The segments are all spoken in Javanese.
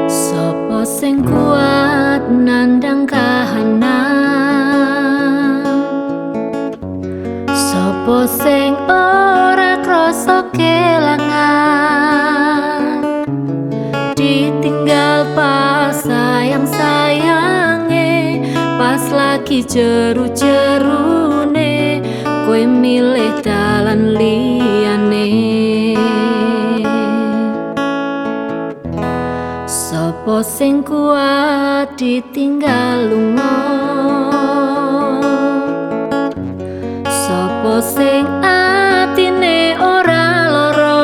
Sopo sing kuat nandang kahanan, sopo sing ora krasa kelangan, ditinggal pas sayang-sayange, pas lagi jeru-jerune kowe milih dalan liyane. Sopo sing kuat ditinggal lunga, sopo sing atine ora lara,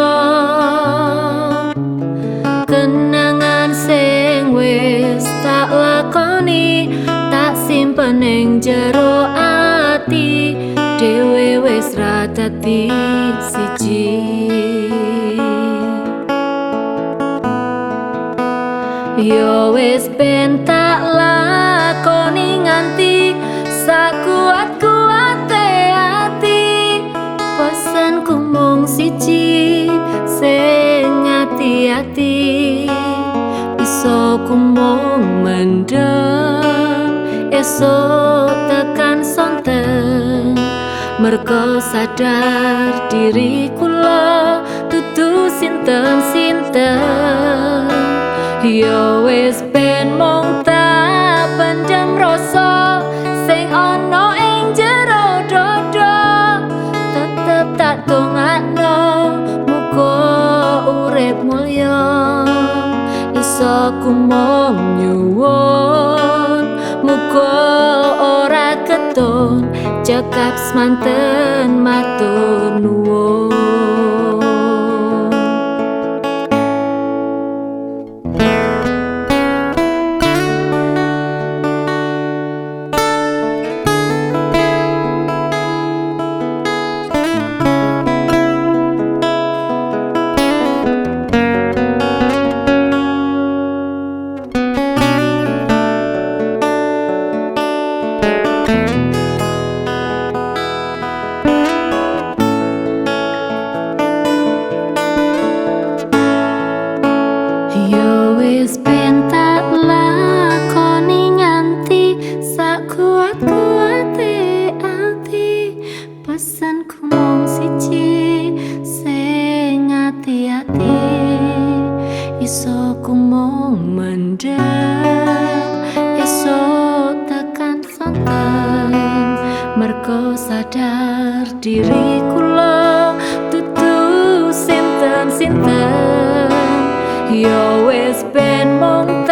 kenangan sing wis tak lakoni tak simpen ning jero ati, dhewe wis ra dadi siji. Yo wis ben tak lakoni nganti sakuat-kuate ati, pesanku mung siji sing ati-ati, iso ku mung mendem esuk tekan sonten, merga sadar diri kula dudu sinten-sinten. Yo wis ben mung tak pendem rasa sing ana ing jero dada, tetep tak dongakno muga urip mulya, iso ku mung nyuwun muga ora keton cekap semanten matur nuwun. Wis ben tak lakoni nganti sakuat-kuate ati, pesanku mung siji sing ati-ati, iso ku mung mendem esuk tekan sonten, merga sadar diri kula dudu sinten-sinten. Yo wis ben mung